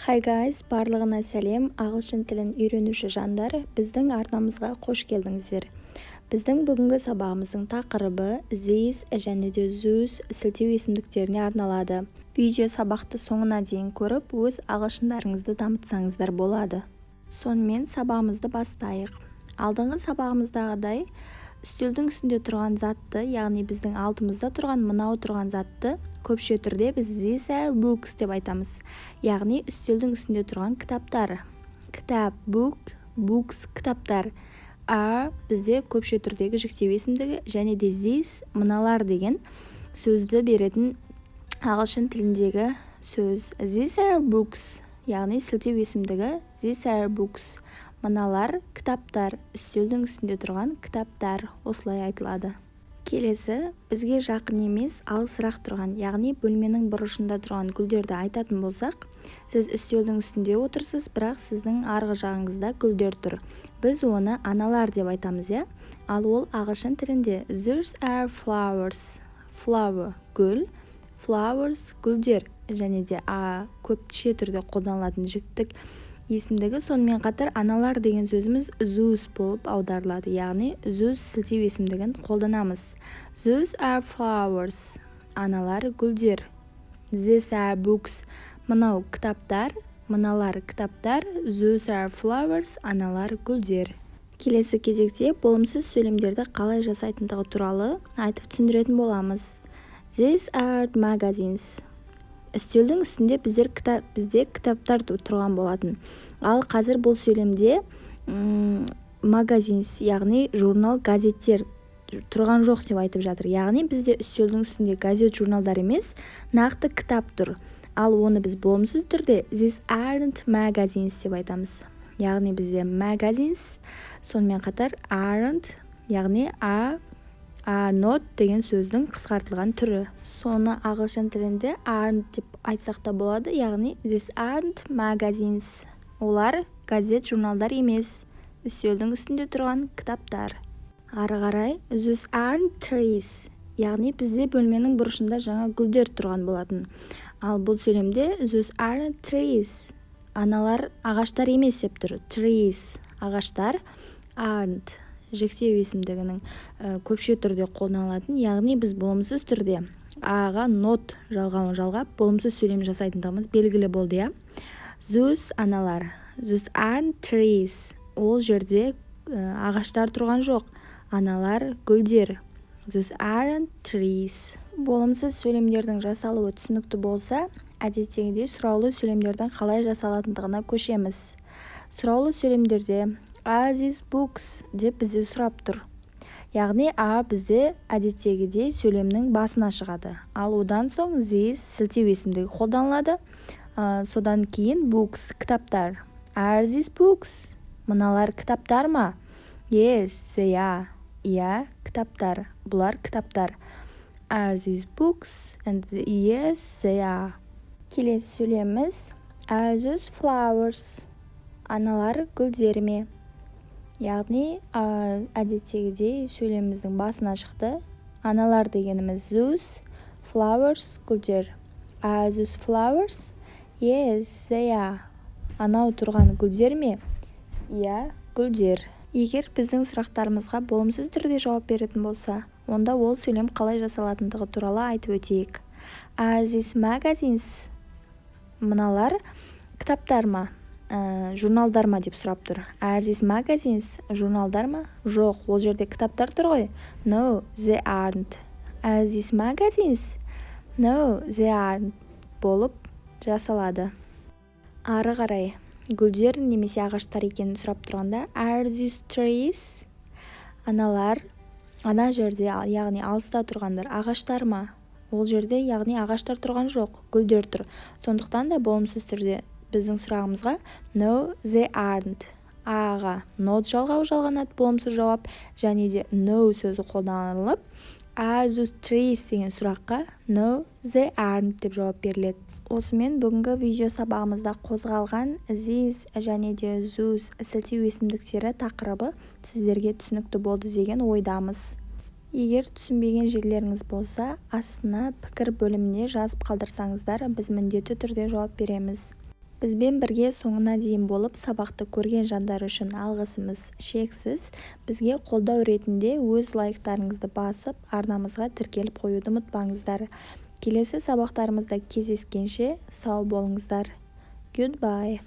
Hi guys, барлығына сәлем. Ағылшын тілін үйренуші жандар, біздің арнамызға қош келдіңіздер. Біздің бүгінгі сабағымыздың тақырыбы these және де those сілтеу есімдіктеріне арналады. Видео сабақты соңына дейін көріп, өз ағылшындарыңызды дамытсаңыздар болады. Сонымен сабағымызды бастайық. Алдыңғы сабағымыздағыдай үстелдің үстінде тұрған затты, яғни біздің алдымызда тұрған мынау тұрған затты көпше түрде біз these are books деп айтамыз. Яғни үстелдің үстінде тұрған кітаптар. Кітап, book, books, кітаптар. Are бізде көпше түрдегі жіктеу есімдігі және де these, мыналар деген сөзді беретін ағылшын тіліндегі сөз. These are books, яғни сілтеу есімдігі these are books. Мыналар кітаптар, үстелдің үстінде тұрған кітаптар, осылай айтылады. Келесі, бізге жақын емес, алысырақ тұрған, яғни бөлменің бұрышында тұрған гүлдерді айтатын болсақ, сіз үстелдің үстінде отырсыз, бірақ сіздің арғы жағыңызда гүлдер тұр. Біз оны аналар деп айтамыз, иә? Ал ол ағылшын тілінде those are flowers. Flower гүл, flowers гүлдер, және де көпше түрде қолданылатын жіктік есімдігі. Сонымен қатар аналар деген сөзіміз those болып аударылады, яғни those сілтеу есімдігін қолданамыз. Those are flowers, аналар гүлдер. These are books, мынау кітаптар, мыналар кітаптар. Those are flowers, аналар гүлдер. Келесі кезекте болымсыз сөйлемдерді қалай жасайтындығы туралы айтып түсіндіретін боламыз. These are magazines. Үстелдің үстінде бізде кітаптар тұрған болатын. Ал қазір бұл сөйлемде magazines, яғни журнал, газеттер тұрған жоқ деп айтып жатыр. Яғни бізде үстелдің үстінде газет, журналдар емес, нақты кітап тұр. Ал оны біз болымсыз түрде these aren't magazines деп айтамыз. Яғни бізде magazines, сонымен қатар aren't, яғни are not деген сөздің қысқартылған түрі. Соны ағылшын тілінде aren't деп айтсақ та болады, яғни these aren't magazines. Олар газет, журналдар емес, үстелдің үстінде тұрған кітаптар. Ары қарай those aren't trees, яғни бізде бөлменің бұрышында жаңа гүлдер тұрған болатын. Ал бұл сөйлемде those aren't trees, аналар ағаштар емес деп тұр. Trees, ағаштар, aren't жіктеу есімдігінің көпше түрде қолданылатын, яғни біз болымсыз түрде аға not жалғауын жалғап болымсыз сөйлем жасайтындығымыз белгілі болды, иә? Those аналар, those aren't trees, ол жерде ағаштар тұрған жоқ, аналар гүлдер. Those aren't trees. Болымсыз сөйлемдердің жасалуы түсінікті болса, әдеттегідей сұраулы сөйлемдердің қалай жасалатындығына көшеміз. Сұраулы сөйлемдерде are these books деп бізде сұрап тұр. Яғни бізде әдеттегідей сөйлемнің басына шығады. Ал одан соң these сілтеу есімдігі қолданылады. Содан кейін books, кітаптар. Are these books? Мыналар кітаптар ма? Yes, they are. Иә, кітаптар. Бұлар кітаптар. Are these books? And yes, they are. Келесі сөйлеміміз are those flowers? Аналар гүлдер ме? Яғни әдеттегідей сөйлеміміздің басына шықты. Аналар дегеніміз those, flowers гүлдер. Are those flowers? Yes, they are. Анау тұрған гүлдер ме? Иә, гүлдер. Егер біздің сұрақтарымызға болымсыз түрде жауап беретін болса, онда ол сөйлем қалай жасалатындығы туралы айтып өтейік. Are these magazines? Мыналар кітаптар ма? Журналдар ма деп сұрап тұр. Are these magazines? Журналдар ма? Жоқ, ол жерде кітаптар тұр ғой. No, they aren't. Are these magazines? No, they aren't болып жасалады. Ары қарай гүлдер немесе ағаштар екенін сұрап тұрғанда are these trees? Аналар, ана жерде, яғни алыста тұрғандар ағаштар ма? Ол жерде, яғни ағаштар тұрған жоқ, гүлдер тұр. Сондықтан да болымсыз түрде біздің сұрағымызға no, they aren't. Аға not жалғау жалғанады, болымсыз жауап, және де no сөзі қолданылып, are those trees деген сұраққа no, they aren't деп жауап беріледі. Осымен бүгінгі видео сабағымызда қозғалған these және де those сілтеу есімдіктері тақырыбы сіздерге түсінікті болды деген ойдамыз. Егер түсінбеген жерлеріңіз болса, астына пікір бөліміне жазып қалдырсаңыздар, біз міндетті түрде жауап береміз. бізбен бірге соңына дейін болып сабақты көрген жандар үшін алғысымыз шексіз. Бізге қолдау ретінде өз лайктарыңызды басып, арнамызға тіркеліп қоюды ұмытпаңыздар. Келесі сабақтарымызда кездескенше сау болыңыздар. Goodbye.